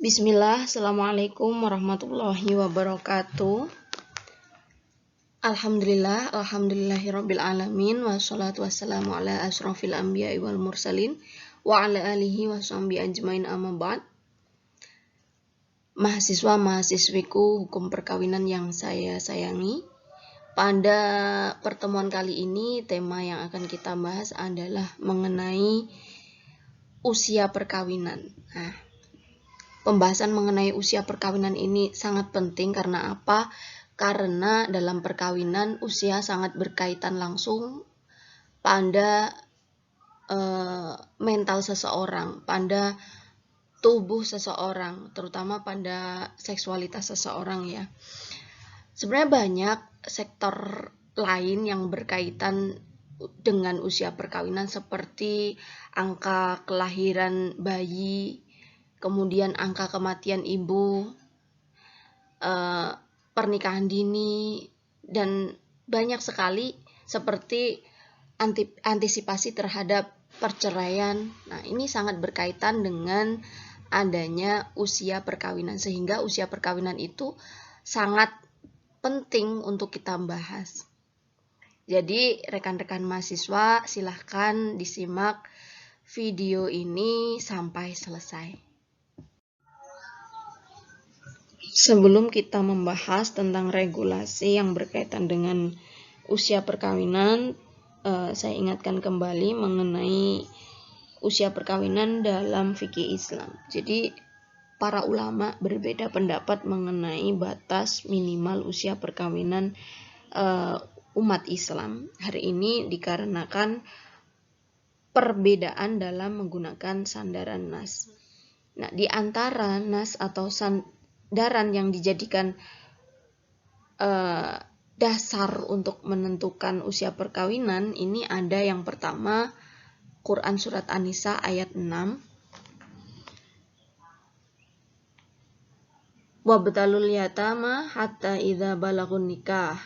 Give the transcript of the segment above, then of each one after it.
Bismillah, Assalamualaikum warahmatullahi wabarakatuh. Alhamdulillahirabbil alamin, wassalatu wassalamu ala asyrofil anbiya'i wal mursalin wa ala alihi washambihi ajmain, amma ba'd. Mahasiswa-mahasiswiku hukum perkawinan yang saya sayangi, pada pertemuan kali ini tema yang akan kita bahas adalah mengenai usia perkawinan. Pembahasan mengenai usia perkawinan ini sangat penting karena apa? Karena dalam perkawinan usia sangat berkaitan langsung pada mental seseorang, pada tubuh seseorang, terutama pada seksualitas seseorang ya. Sebenarnya banyak sektor lain yang berkaitan dengan usia perkawinan seperti angka kelahiran bayi, kemudian angka kematian ibu, pernikahan dini, dan banyak sekali seperti antisipasi terhadap perceraian. Nah, ini sangat berkaitan dengan adanya usia perkawinan, sehingga usia perkawinan itu sangat penting untuk kita bahas. Jadi, rekan-rekan mahasiswa silahkan disimak video ini sampai selesai. Sebelum kita membahas tentang regulasi yang berkaitan dengan usia perkawinan, saya ingatkan kembali mengenai usia perkawinan dalam fikih Islam. Jadi, para ulama berbeda pendapat mengenai batas minimal usia perkawinan umat Islam. Hari ini dikarenakan perbedaan dalam menggunakan sandaran nas. Nah, di antara nas atau sandaran yang dijadikan dasar untuk menentukan usia perkawinan, ini ada yang pertama Quran Surat An-Nisa ayat 6. Wabtalul yatama hatta idza balagun nikah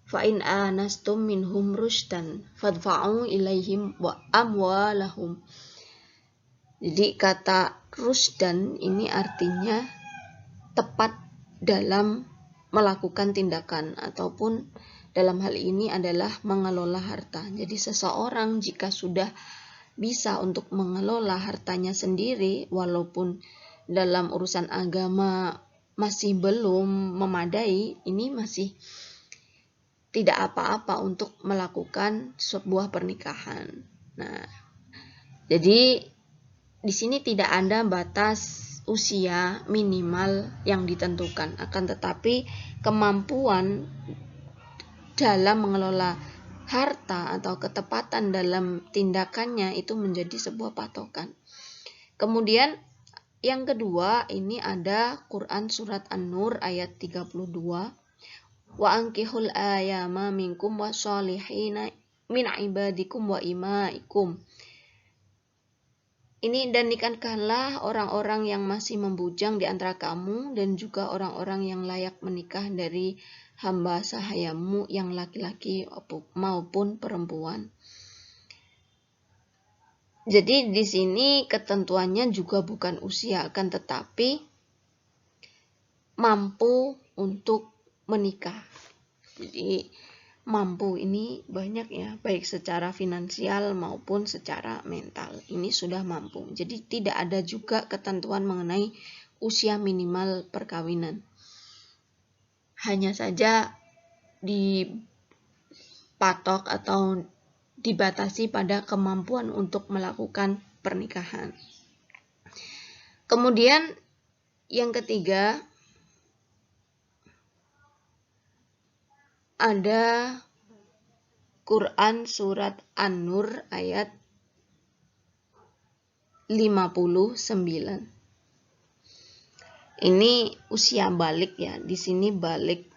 fa in anastum minhum rushdan fadfa'u ilaihim wa amwalahum. Jadi kata rushdan ini artinya tepat dalam melakukan tindakan, ataupun dalam hal ini adalah mengelola harta. Jadi seseorang jika sudah bisa untuk mengelola hartanya sendiri, walaupun dalam urusan agama masih belum memadai, ini masih tidak apa-apa untuk melakukan sebuah pernikahan. Nah, jadi di sini tidak ada batas usia minimal yang ditentukan, akan tetapi kemampuan dalam mengelola harta atau ketepatan dalam tindakannya itu menjadi sebuah patokan. Kemudian yang kedua, ini ada Quran Surat An-Nur ayat 32. Wa ankihul ayama minkum washolihina min ibadikum wa imaikum. Ini, dan nikahkanlah orang-orang yang masih membujang di antara kamu dan juga orang-orang yang layak menikah dari hamba sahayamu yang laki-laki maupun perempuan. Jadi di sini ketentuannya juga bukan usia, akan tetapi mampu untuk menikah. Jadi mampu ini banyak ya, baik secara finansial maupun secara mental. Ini sudah mampu. Jadi tidak ada juga ketentuan mengenai usia minimal perkawinan. Hanya saja dipatok atau dibatasi pada kemampuan untuk melakukan pernikahan. Kemudian yang ketiga ada Quran Surat An-Nur ayat 59. Ini usia balik ya. Di sini balik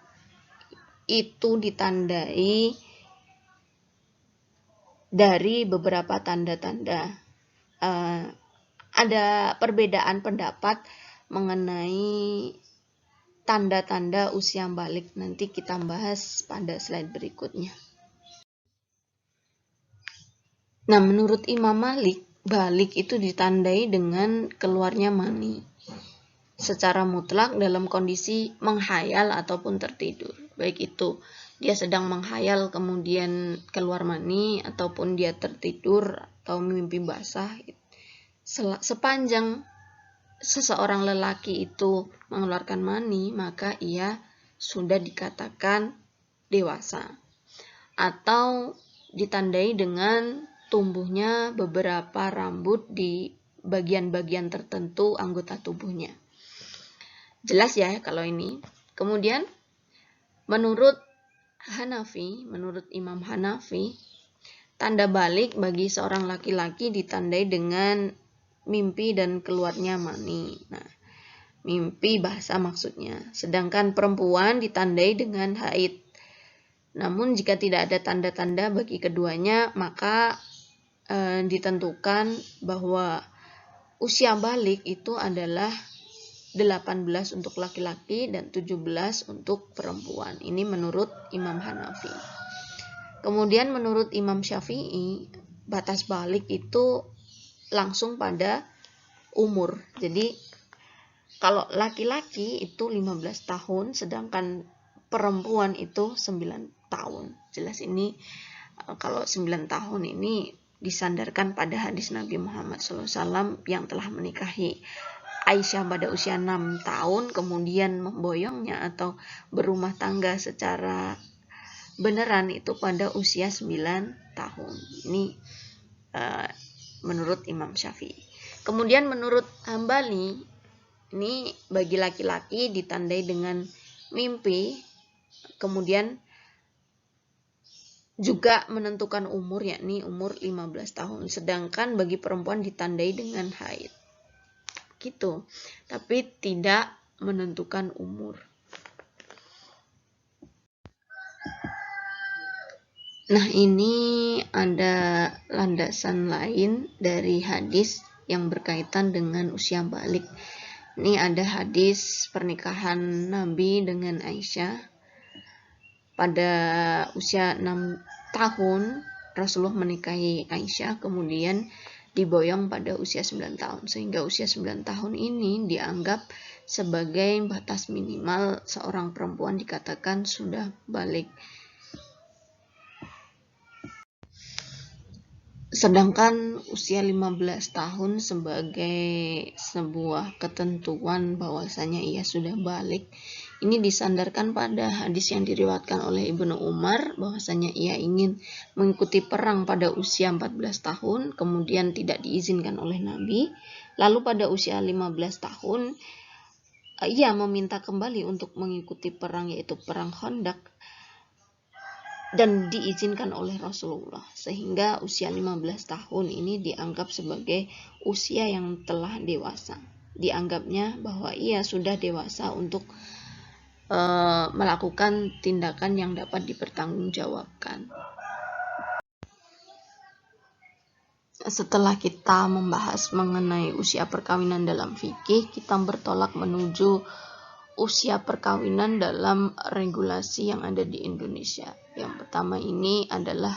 itu ditandai dari beberapa tanda-tanda. Ada perbedaan pendapat mengenai tanda-tanda usia balik. Nanti kita bahas pada slide berikutnya. Nah, menurut Imam Malik, balik itu ditandai dengan keluarnya mani. secara mutlak dalam kondisi menghayal ataupun tertidur. Baik itu dia sedang menghayal kemudian keluar mani, ataupun dia tertidur atau mimpi basah. Sepanjang seseorang lelaki itu mengeluarkan mani, maka ia sudah dikatakan dewasa. Atau ditandai dengan tumbuhnya beberapa rambut di bagian-bagian tertentu anggota tubuhnya. Jelas ya kalau ini. Kemudian menurut Imam Hanafi, tanda balik bagi seorang laki-laki ditandai dengan mimpi dan keluarnya mani. Nah, mimpi basah maksudnya. Sedangkan perempuan ditandai dengan haid. Namun jika tidak ada tanda-tanda bagi keduanya, maka ditentukan bahwa usia balik itu adalah 18 untuk laki-laki dan 17 untuk perempuan. Ini menurut Imam Hanafi. Kemudian menurut Imam Syafi'i, batas balik itu langsung pada umur. Jadi kalau laki-laki itu 15 tahun, sedangkan perempuan itu 9 tahun. Jelas ini kalau 9 tahun ini disandarkan pada hadis Nabi Muhammad SAW yang telah menikahi Aisyah pada usia 6 tahun, kemudian memboyongnya atau berumah tangga secara beneran itu pada usia 9 tahun. Ini menurut Imam Syafi'i. Kemudian menurut Hambali, ini bagi laki-laki ditandai dengan mimpi, kemudian juga menentukan umur, yakni umur 15 tahun. Sedangkan bagi perempuan ditandai dengan haid. Gitu. Tapi tidak menentukan umur. Nah, ini ada landasan lain dari hadis yang berkaitan dengan usia balik. Ini ada hadis pernikahan Nabi dengan Aisyah. Pada usia 6 tahun Rasulullah menikahi Aisyah, kemudian diboyong pada usia 9 tahun. Sehingga usia 9 tahun ini dianggap sebagai batas minimal seorang perempuan dikatakan sudah balik. Sedangkan usia 15 tahun sebagai sebuah ketentuan bahwasanya ia sudah balik, ini disandarkan pada hadis yang diriwayatkan oleh Ibnu Umar bahwasanya ia ingin mengikuti perang pada usia 14 tahun, kemudian tidak diizinkan oleh Nabi. Lalu pada usia 15 tahun ia meminta kembali untuk mengikuti perang, yaitu perang Khandaq, dan diizinkan oleh Rasulullah, sehingga usia 15 tahun ini dianggap sebagai usia yang telah dewasa. Dianggapnya bahwa ia sudah dewasa untuk melakukan tindakan yang dapat dipertanggungjawabkan. Setelah kita membahas mengenai usia perkawinan dalam fikih, kita bertolak menuju usia perkawinan dalam regulasi yang ada di Indonesia. Yang pertama ini adalah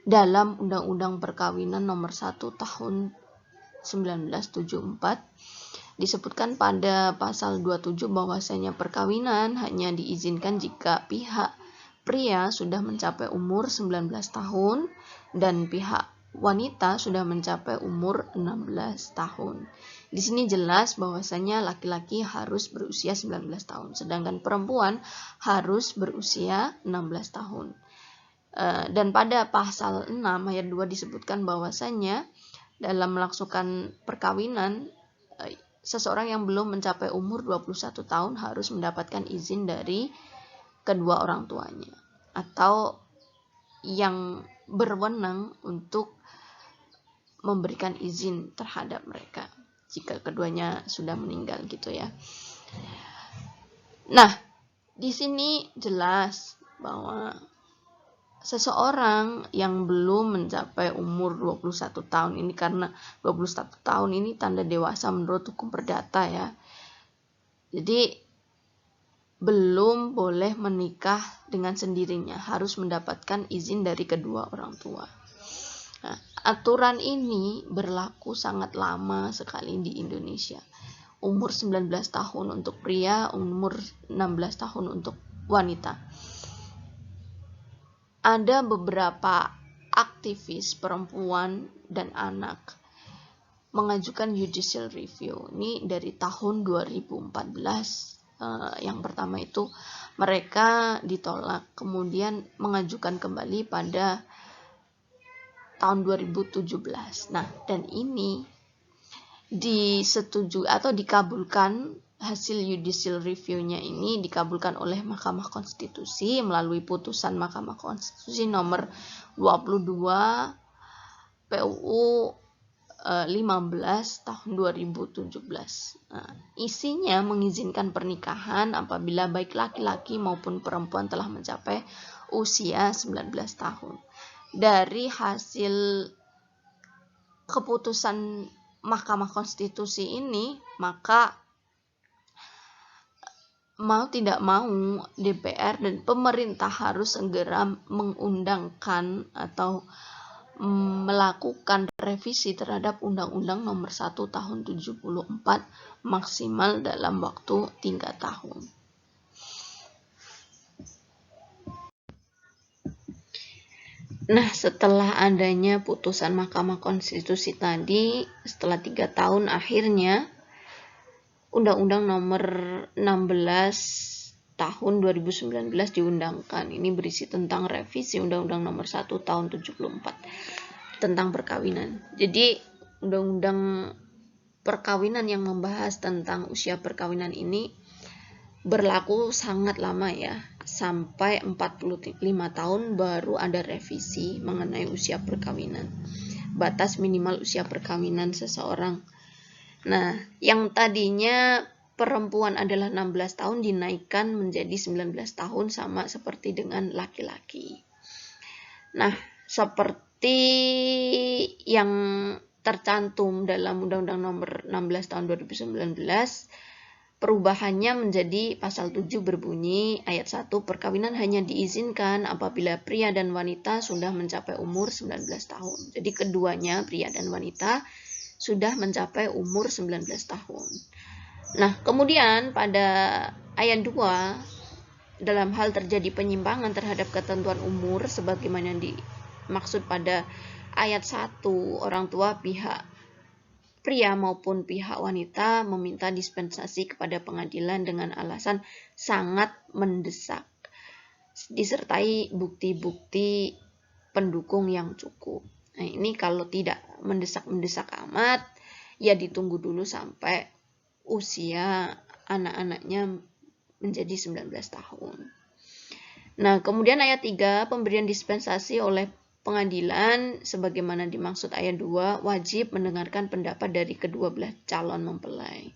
dalam Undang-Undang Perkawinan Nomor 1 Tahun 1974 disebutkan pada pasal 27 bahwasanya perkawinan hanya diizinkan jika pihak pria sudah mencapai umur 19 tahun dan pihak wanita sudah mencapai umur 16 tahun. Di sini jelas bahwasanya laki-laki harus berusia 19 tahun, sedangkan perempuan harus berusia 16 tahun. Dan pada pasal 6 ayat 2 disebutkan bahwasanya dalam melangsungkan perkawinan, seseorang yang belum mencapai umur 21 tahun harus mendapatkan izin dari kedua orang tuanya atau yang berwenang untuk memberikan izin terhadap mereka jika keduanya sudah meninggal gitu ya. Nah, di sini jelas bahwa seseorang yang belum mencapai umur 21 tahun ini, karena 21 tahun ini tanda dewasa menurut hukum perdata ya. Jadi belum boleh menikah dengan sendirinya, harus mendapatkan izin dari kedua orang tua. Nah, aturan ini berlaku sangat lama sekali di Indonesia. umur 19 tahun untuk pria, umur 16 tahun untuk wanita. Ada beberapa aktivis perempuan dan anak mengajukan judicial review. Ini dari tahun 2014. Yang pertama itu mereka ditolak, kemudian mengajukan kembali pada tahun 2017. Nah, dan ini disetujui atau dikabulkan, hasil judicial review-nya ini dikabulkan oleh Mahkamah Konstitusi melalui putusan Mahkamah Konstitusi nomor 22 PUU 15 tahun 2017. Nah, isinya mengizinkan pernikahan apabila baik laki-laki maupun perempuan telah mencapai usia 19 tahun. Dari hasil keputusan Mahkamah Konstitusi ini, maka mau tidak mau DPR dan pemerintah harus segera mengundangkan atau melakukan revisi terhadap Undang-Undang Nomor 1 Tahun 74 maksimal dalam waktu 3 tahun. Nah, setelah adanya putusan Mahkamah Konstitusi tadi, setelah 3 tahun akhirnya Undang-Undang Nomor 16 Tahun 2019 diundangkan. Ini berisi tentang revisi Undang-Undang Nomor 1 Tahun 74 tentang perkawinan. Jadi Undang-Undang perkawinan yang membahas tentang usia perkawinan ini berlaku sangat lama ya, sampai 45 tahun baru ada revisi mengenai usia perkawinan, batas minimal usia perkawinan seseorang. Nah, yang tadinya perempuan adalah 16 tahun dinaikkan menjadi 19 tahun sama seperti dengan laki-laki. Nah, seperti yang tercantum dalam Undang-Undang Nomor 16 Tahun 2019, perubahannya menjadi pasal 7 berbunyi ayat 1, perkawinan hanya diizinkan apabila pria dan wanita sudah mencapai umur 19 tahun. Jadi keduanya, pria dan wanita, sudah mencapai umur 19 tahun. Nah, kemudian pada ayat 2, dalam hal terjadi penyimpangan terhadap ketentuan umur sebagaimana dimaksud pada ayat 1, orang tua pihak pria maupun pihak wanita meminta dispensasi kepada pengadilan dengan alasan sangat mendesak, disertai bukti-bukti pendukung yang cukup. Nah, ini kalau tidak mendesak-mendesak amat, ya ditunggu dulu sampai usia anak-anaknya menjadi 19 tahun. Nah, kemudian ayat 3, pemberian dispensasi oleh pengadilan sebagaimana dimaksud ayat 2 wajib mendengarkan pendapat dari kedua belah calon mempelai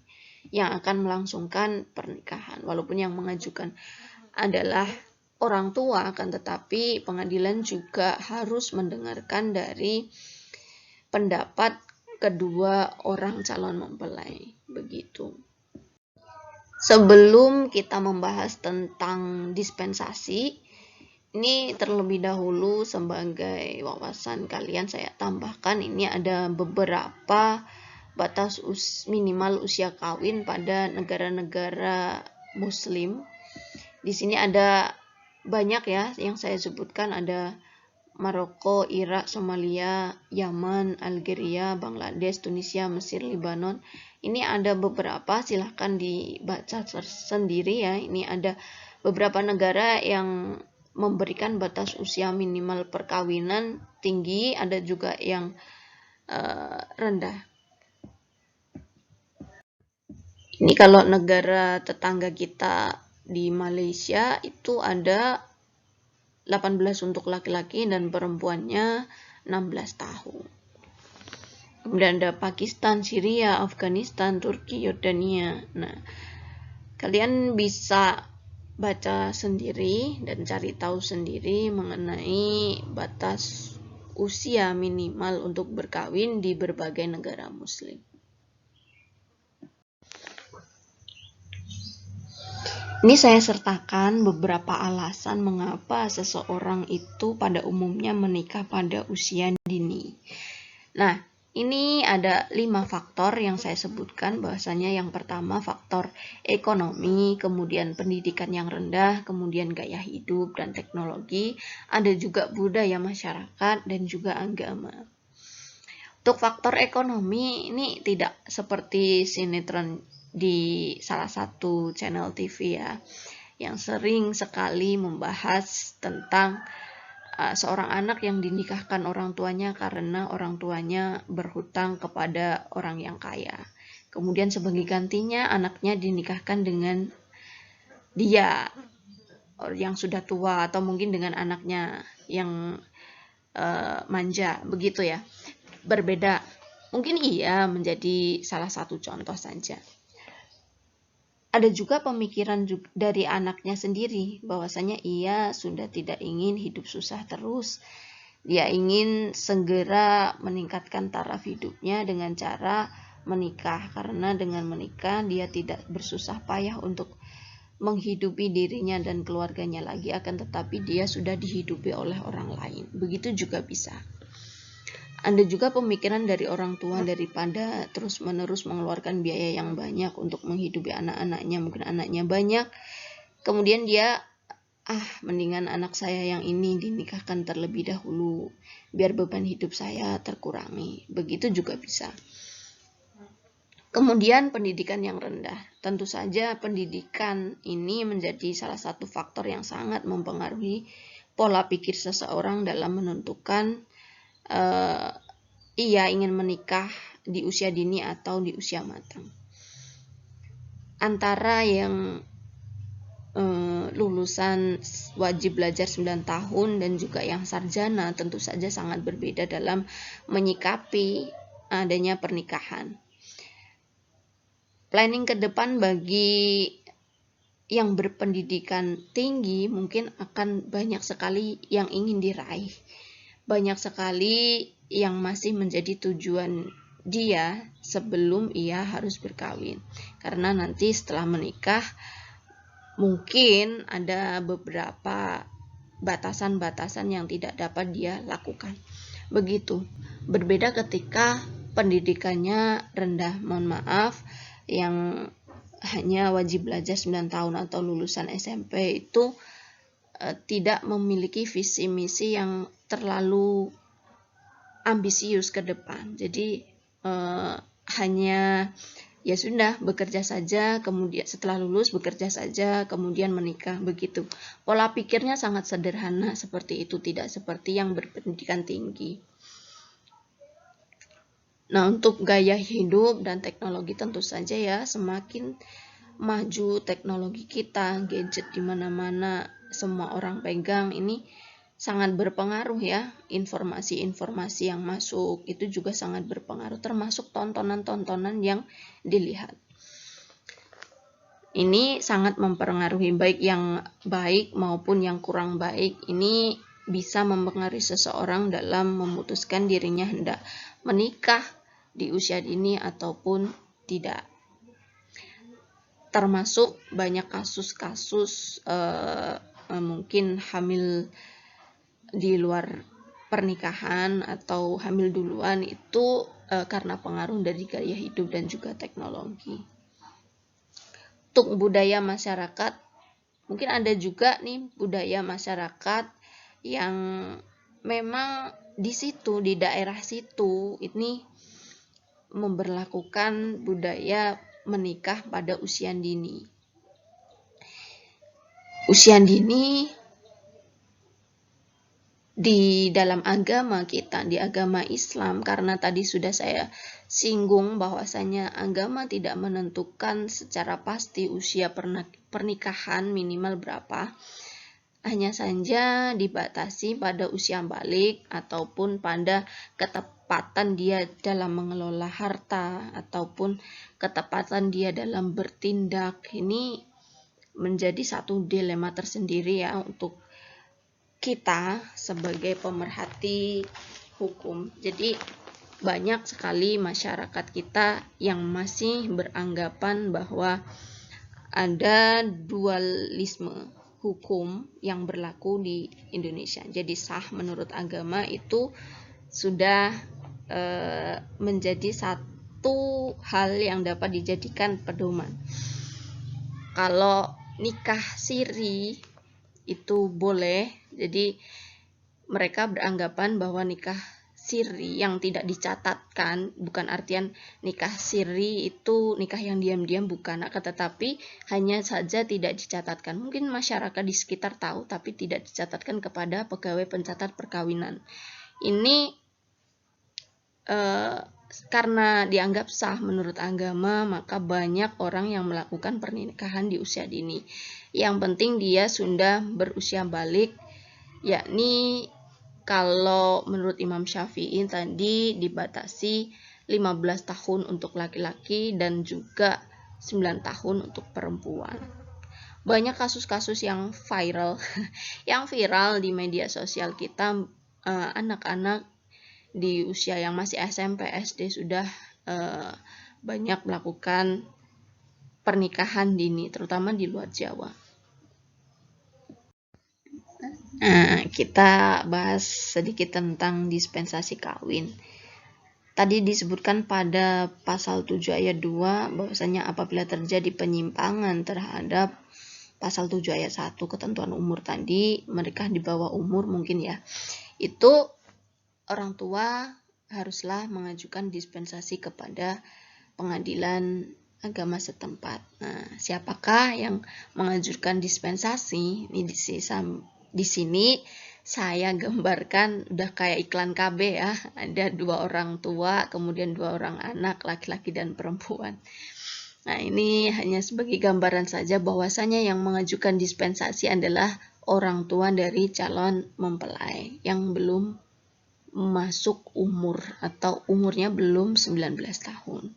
yang akan melangsungkan pernikahan. Walaupun yang mengajukan adalah orang tua, akan tetapi pengadilan juga harus mendengarkan dari pendapat kedua orang calon mempelai. Begitu. Sebelum kita membahas tentang dispensasi, ini terlebih dahulu sebagai wawasan kalian saya tambahkan, ini ada beberapa batas minimal usia kawin pada negara-negara Muslim. Di sini ada banyak ya yang saya sebutkan, ada Maroko, Irak, Somalia, Yaman, Algeria, Bangladesh, Tunisia, Mesir, Lebanon. Ini ada beberapa, silahkan dibaca sendiri ya. Ini ada beberapa negara yang memberikan batas usia minimal perkawinan tinggi, ada juga yang rendah. Ini kalau negara tetangga kita di Malaysia itu ada 18 untuk laki-laki dan perempuannya 16 tahun. Kemudian ada Pakistan, Syria, Afghanistan, Turki, Yordania. Nah, kalian bisa baca sendiri dan cari tahu sendiri mengenai batas usia minimal untuk berkawin di berbagai negara Muslim. Ini saya sertakan beberapa alasan mengapa seseorang itu pada umumnya menikah pada usia dini. Nah, Ini ada 5 faktor yang saya sebutkan, bahwasanya yang pertama faktor ekonomi, kemudian pendidikan yang rendah, kemudian gaya hidup dan teknologi, ada juga budaya masyarakat dan juga agama. Untuk faktor ekonomi ini tidak seperti sinetron di salah satu channel TV ya, yang sering sekali membahas tentang seorang anak yang dinikahkan orang tuanya karena orang tuanya berhutang kepada orang yang kaya. Kemudian sebagai gantinya anaknya dinikahkan dengan dia yang sudah tua atau mungkin dengan anaknya yang manja, begitu ya. Berbeda. Mungkin iya menjadi salah satu contoh saja. Ada juga pemikiran dari anaknya sendiri, bahwasanya ia sudah tidak ingin hidup susah terus. Dia ingin segera meningkatkan taraf hidupnya dengan cara menikah, karena dengan menikah dia tidak bersusah payah untuk menghidupi dirinya dan keluarganya lagi, akan tetapi dia sudah dihidupi oleh orang lain. Begitu juga bisa. Ada juga pemikiran dari orang tua, daripada terus-menerus mengeluarkan biaya yang banyak untuk menghidupi anak-anaknya, mungkin anaknya banyak, kemudian dia, mendingan anak saya yang ini dinikahkan terlebih dahulu, biar beban hidup saya terkurangi. Begitu juga bisa. Kemudian pendidikan yang rendah. Tentu saja pendidikan ini menjadi salah satu faktor yang sangat mempengaruhi pola pikir seseorang dalam menentukan ia ingin menikah di usia dini atau di usia matang. Antara yang lulusan wajib belajar 9 tahun dan juga yang sarjana tentu saja sangat berbeda dalam menyikapi adanya pernikahan. Planning ke depan bagi yang berpendidikan tinggi mungkin akan banyak sekali yang ingin diraih. Banyak sekali yang masih menjadi tujuan dia sebelum ia harus berkawin. Karena nanti setelah menikah mungkin ada beberapa batasan-batasan yang tidak dapat dia lakukan. Begitu. Berbeda ketika pendidikannya rendah. Mohon maaf, yang hanya wajib belajar 9 tahun atau lulusan SMP itu tidak memiliki visi misi yang terlalu ambisius ke depan. Jadi hanya ya sudah bekerja saja, kemudian setelah lulus bekerja saja, kemudian menikah, begitu. Pola pikirnya sangat sederhana seperti itu, tidak seperti yang berpendidikan tinggi. Nah, untuk gaya hidup dan teknologi tentu saja ya, semakin maju teknologi kita, gadget di mana-mana semua orang pegang, ini sangat berpengaruh ya. Informasi-informasi yang masuk itu juga sangat berpengaruh, termasuk tontonan-tontonan yang dilihat. Ini sangat mempengaruhi, baik yang baik maupun yang kurang baik. Ini bisa mempengaruhi seseorang dalam memutuskan dirinya hendak menikah di usia dini ataupun tidak. Termasuk banyak kasus-kasus mungkin hamil di luar pernikahan atau hamil duluan itu karena pengaruh dari gaya hidup dan juga teknologi. Untuk budaya masyarakat, mungkin ada juga nih budaya masyarakat yang memang di situ, di daerah situ ini memberlakukan budaya menikah pada usia dini. Usia dini di dalam agama kita, di agama Islam, karena tadi sudah saya singgung bahwasanya agama tidak menentukan secara pasti usia pernikahan minimal berapa, hanya saja dibatasi pada usia balik ataupun pada ketepatan dia dalam mengelola harta ataupun ketepatan dia dalam bertindak. Ini menjadi satu dilema tersendiri ya untuk kita sebagai pemerhati hukum. Jadi banyak sekali masyarakat kita yang masih beranggapan bahwa ada dualisme hukum yang berlaku di Indonesia. Jadi sah menurut agama itu sudah menjadi satu hal yang dapat dijadikan pedoman. Kalau nikah siri itu boleh, jadi mereka beranggapan bahwa nikah siri yang tidak dicatatkan, bukan artian nikah siri itu nikah yang diam-diam, bukan, akan tetapi hanya saja tidak dicatatkan. Mungkin masyarakat di sekitar tahu tapi tidak dicatatkan kepada pegawai pencatat perkawinan. Ini karena dianggap sah menurut agama, maka banyak orang yang melakukan pernikahan di usia dini. Yang penting dia sudah berusia balik, yakni kalau menurut Imam Syafi'i tadi dibatasi 15 tahun untuk laki-laki dan juga 9 tahun untuk perempuan. Banyak kasus-kasus yang viral di media sosial kita, anak-anak di usia yang masih SMP, SD sudah banyak melakukan pernikahan dini, terutama di luar Jawa. Kita bahas sedikit tentang dispensasi kawin. Tadi disebutkan pada pasal 7 ayat 2 bahwasanya apabila terjadi penyimpangan terhadap pasal 7 ayat 1 ketentuan umur tadi, mereka di bawah umur mungkin ya, itu orang tua haruslah mengajukan dispensasi kepada pengadilan agama setempat. Nah, siapakah yang mengajukan dispensasi? Ini di sini saya gambarkan udah kayak iklan KB ya. Ada 2 orang tua, kemudian 2 orang anak, laki-laki dan perempuan. Nah, ini hanya sebagai gambaran saja bahwasanya yang mengajukan dispensasi adalah orang tua dari calon mempelai yang belum masuk umur atau umurnya belum 19 tahun.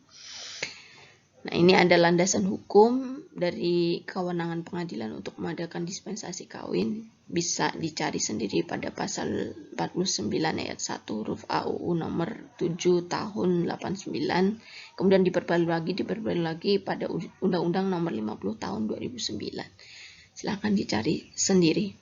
Nah, ini ada landasan hukum dari kewenangan pengadilan untuk mengadakan dispensasi kawin. Bisa dicari sendiri pada pasal 49 ayat 1 huruf AUU nomor 7 tahun 89. Kemudian diperbarui lagi pada Undang-Undang nomor 50 tahun 2009. Silakan dicari sendiri.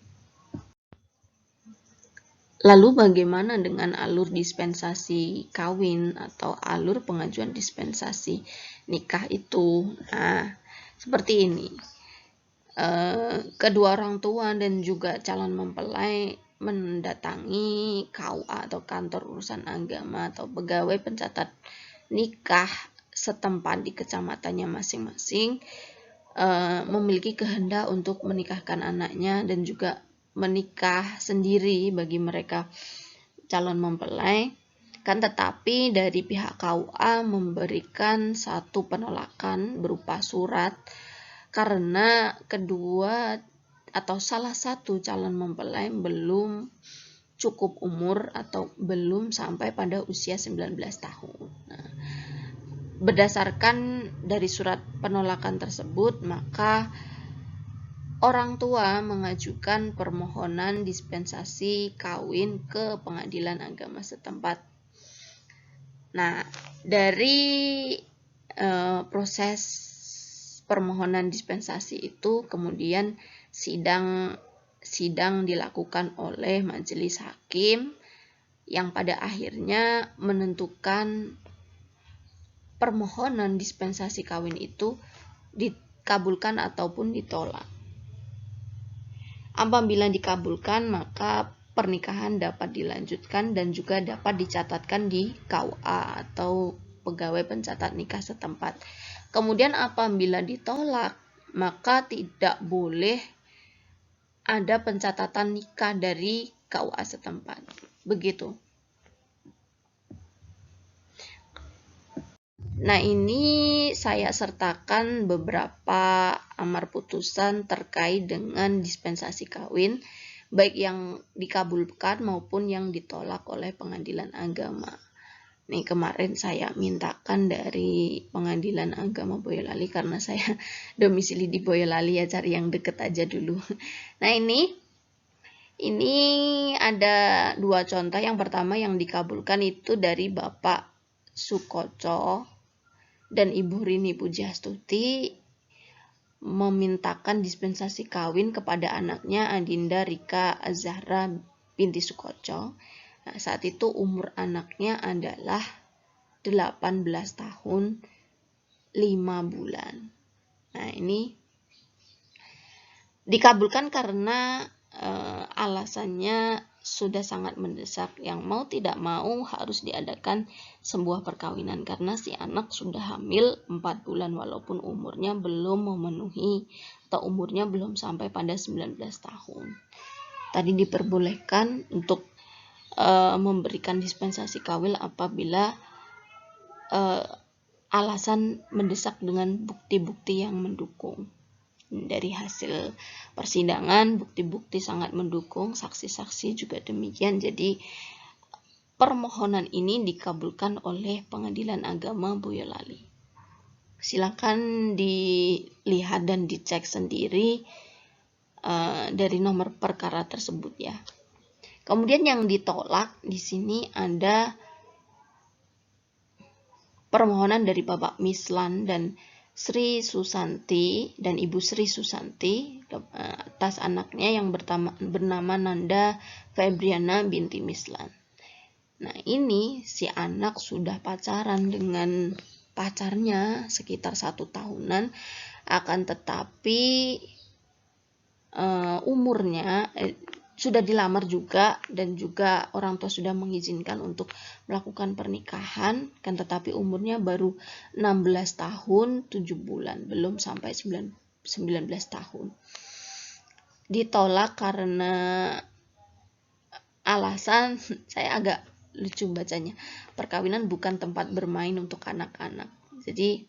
Lalu bagaimana dengan alur dispensasi kawin atau alur pengajuan dispensasi nikah itu? Nah, seperti ini. Kedua orang tua dan juga calon mempelai mendatangi KUA atau kantor urusan agama atau pegawai pencatat nikah setempat di kecamatannya masing-masing, memiliki kehendak untuk menikahkan anaknya dan juga menikah sendiri bagi mereka calon mempelai, kan tetapi dari pihak KUA memberikan satu penolakan berupa surat karena kedua atau salah satu calon mempelai belum cukup umur atau belum sampai pada usia 19 tahun. Nah, berdasarkan dari surat penolakan tersebut, maka orang tua mengajukan permohonan dispensasi kawin ke pengadilan agama setempat. Nah, dari proses permohonan dispensasi itu kemudian sidang dilakukan oleh majelis hakim yang pada akhirnya menentukan permohonan dispensasi kawin itu dikabulkan ataupun ditolak. Apabila dikabulkan, maka pernikahan dapat dilanjutkan dan juga dapat dicatatkan di KUA atau pegawai pencatat nikah setempat. Kemudian apabila ditolak, maka tidak boleh ada pencatatan nikah dari KUA setempat. Begitu. Nah, ini saya sertakan beberapa amar putusan terkait dengan dispensasi kawin, baik yang dikabulkan maupun yang ditolak oleh pengadilan agama. Nih, kemarin saya mintakan dari pengadilan agama Boyolali karena saya domisili di Boyolali ya, cari yang deket aja dulu. Nah, ini ada 2 contoh. Yang pertama yang dikabulkan itu dari Bapak Sukoco dan Ibu Rini Pujiastuti memintakan dispensasi kawin kepada anaknya Adinda Rika Azahra binti Sukoco. Nah, saat itu umur anaknya adalah 18 tahun 5 bulan. Nah, ini dikabulkan karena alasannya sudah sangat mendesak, yang mau tidak mau harus diadakan sebuah perkawinan karena si anak sudah hamil 4 bulan walaupun umurnya belum memenuhi atau umurnya belum sampai pada 19 tahun. Tadi diperbolehkan untuk memberikan dispensasi kawin apabila alasan mendesak dengan bukti-bukti yang mendukung. Dari hasil persidangan, bukti-bukti sangat mendukung, saksi-saksi juga demikian. Jadi permohonan ini dikabulkan oleh Pengadilan Agama Boyolali. Silakan dilihat dan dicek sendiri dari nomor perkara tersebut ya. Kemudian yang ditolak di sini ada permohonan dari Bapak Mislan dan Sri Susanti dan Ibu Sri Susanti atas anaknya yang bernama Nanda Febriana binti Mislan. Nah, ini si anak sudah pacaran dengan pacarnya sekitar 1 tahunan, akan tetapi umurnya sudah dilamar juga dan juga orang tua sudah mengizinkan untuk melakukan pernikahan, kan tetapi umurnya baru 16 tahun 7 bulan, belum sampai 19 tahun. Ditolak karena alasan, saya agak lucu bacanya, perkawinan bukan tempat bermain untuk anak-anak. Jadi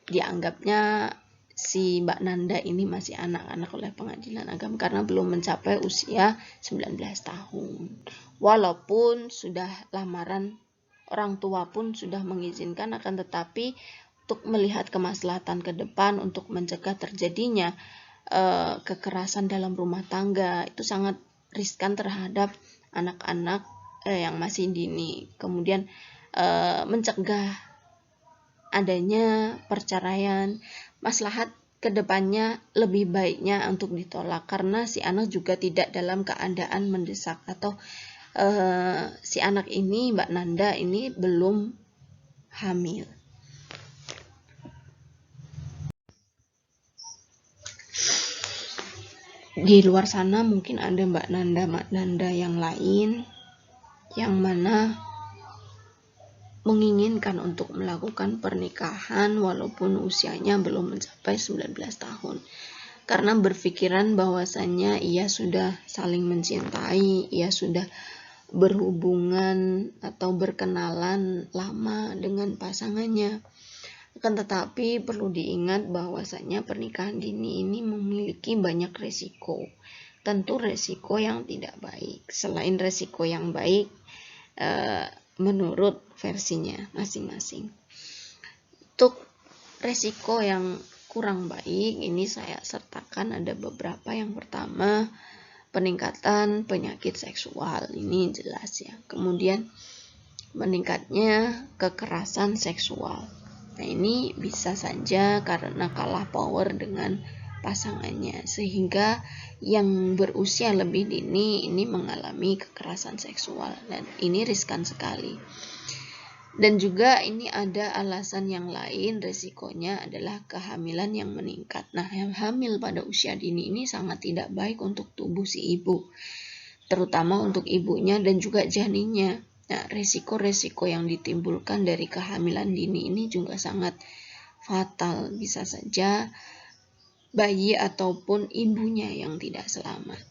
dianggapnya si Mbak Nanda ini masih anak-anak oleh Pengadilan Agama karena belum mencapai usia 19 tahun. Walaupun sudah lamaran, orang tua pun sudah mengizinkan, akan tetapi untuk melihat kemaslahatan ke depan untuk mencegah terjadinya kekerasan dalam rumah tangga, itu sangat riskan terhadap anak-anak yang masih dini. Kemudian mencegah adanya perceraian, maslahat kedepannya lebih baiknya untuk ditolak karena si anak juga tidak dalam keadaan mendesak atau si anak ini, Mbak Nanda ini belum hamil. Di luar sana mungkin ada Mbak Nanda yang lain yang mana menginginkan untuk melakukan pernikahan walaupun usianya belum mencapai 19 tahun. Karena berpikiran bahwasannya ia sudah saling mencintai, ia sudah berhubungan atau berkenalan lama dengan pasangannya. Akan tetapi perlu diingat bahwasannya pernikahan dini ini memiliki banyak resiko. Tentu resiko yang tidak baik. Selain resiko yang baik, menurut versinya masing-masing. Untuk resiko yang kurang baik ini saya sertakan ada beberapa. Yang pertama, peningkatan penyakit seksual, ini jelas ya. Kemudian meningkatnya kekerasan seksual. Nah, ini bisa saja karena kalah power dengan pasangannya sehingga yang berusia lebih dini ini mengalami kekerasan seksual dan ini riskan sekali. Dan juga ini ada alasan yang lain, resikonya adalah kehamilan yang meningkat. Nah, yang hamil pada usia dini ini sangat tidak baik untuk tubuh si ibu, terutama untuk ibunya dan juga janinnya. Nah, resiko-resiko yang ditimbulkan dari kehamilan dini ini juga sangat fatal. Bisa saja bayi ataupun ibunya yang tidak selamat.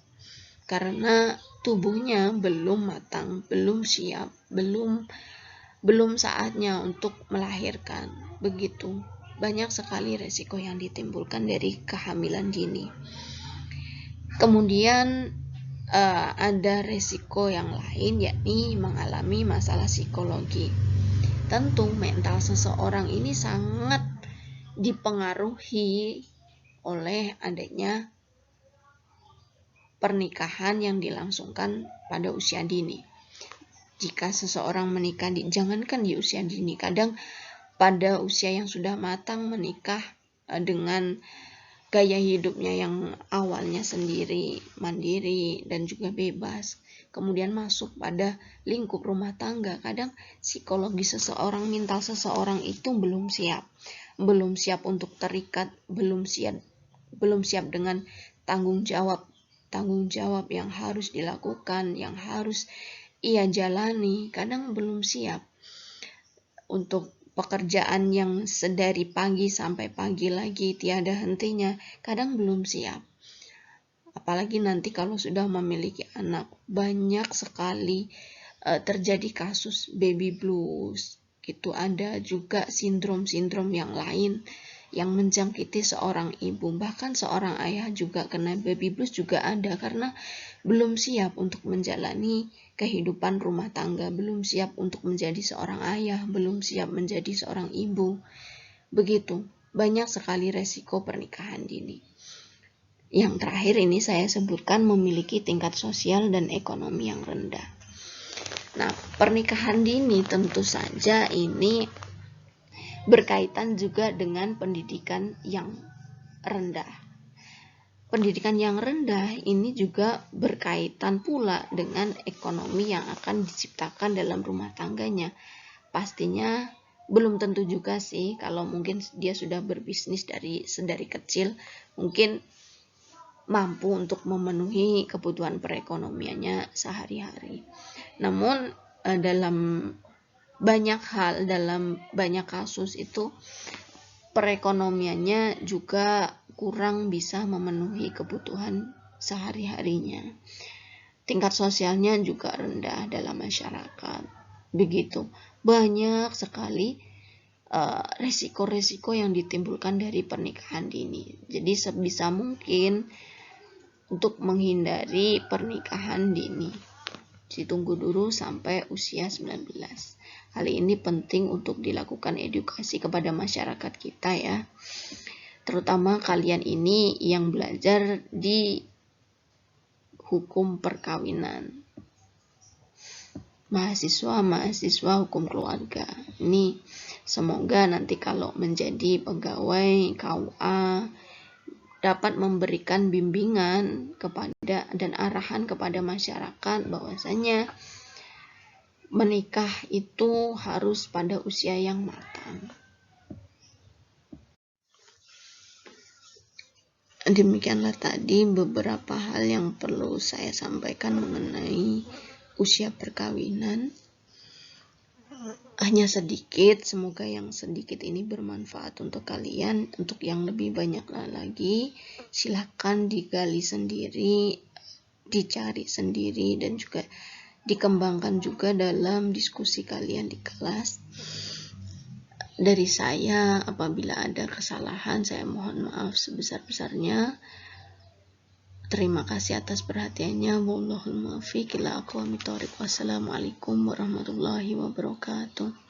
Karena tubuhnya belum matang, belum siap, belum saatnya untuk melahirkan. Begitu banyak sekali resiko yang ditimbulkan dari kehamilan dini. Kemudian ada resiko yang lain, yakni mengalami masalah psikologi. Tentu mental seseorang ini sangat dipengaruhi oleh adanya pernikahan yang dilangsungkan pada usia dini. Jika seseorang menikah jangankan di usia dini, kadang pada usia yang sudah matang menikah dengan gaya hidupnya yang awalnya sendiri, mandiri, dan juga bebas, kemudian masuk pada lingkup rumah tangga. Kadang psikologi seseorang, mental seseorang itu belum siap untuk terikat, belum siap dengan tanggung jawab yang harus dilakukan, yang harus ia jalani. Kadang belum siap untuk pekerjaan yang sedari pagi sampai pagi lagi tiada hentinya, kadang belum siap. Apalagi nanti kalau sudah memiliki anak, banyak sekali terjadi kasus baby blues gitu. Ada juga sindrom-sindrom yang lain yang menjangkiti seorang ibu, bahkan seorang ayah juga kena baby blues juga ada, karena belum siap untuk menjalani kehidupan rumah tangga, belum siap untuk menjadi seorang ayah, belum siap menjadi seorang ibu. Begitu, banyak sekali resiko pernikahan dini. Yang terakhir ini saya sebutkan memiliki tingkat sosial dan ekonomi yang rendah. Nah, pernikahan dini tentu saja ini berkaitan juga dengan pendidikan yang rendah. Pendidikan yang rendah ini juga berkaitan pula dengan ekonomi yang akan diciptakan dalam rumah tangganya. Pastinya belum tentu juga sih, kalau mungkin dia sudah berbisnis sedari kecil, mungkin mampu untuk memenuhi kebutuhan perekonomiannya sehari-hari. Namun dalam banyak hal, dalam banyak kasus itu perekonomiannya juga kurang bisa memenuhi kebutuhan sehari-harinya. Tingkat sosialnya juga rendah dalam masyarakat. Begitu, banyak sekali resiko-resiko yang ditimbulkan dari pernikahan dini. Jadi sebisa mungkin untuk menghindari pernikahan dini, ditunggu dulu sampai usia 19. Hal ini penting untuk dilakukan edukasi kepada masyarakat kita ya. Terutama kalian ini yang belajar di hukum perkawinan. Mahasiswa hukum keluarga. Ini semoga nanti kalau menjadi pegawai KUA dapat memberikan bimbingan kepada dan arahan kepada masyarakat bahwasanya menikah itu harus pada usia yang matang. Demikianlah tadi beberapa hal yang perlu saya sampaikan mengenai usia perkawinan. Hanya sedikit, semoga yang sedikit ini bermanfaat untuk kalian. Untuk yang lebih banyak lagi, silakan digali sendiri, dicari sendiri, dan juga dikembangkan juga dalam diskusi kalian di kelas. Dari saya, apabila ada kesalahan, saya mohon maaf sebesar-besarnya. Terima kasih atas perhatiannya. Wallahul muwaffiq ila aqwamit thoriq. Wassalamualaikum warahmatullahi wabarakatuh.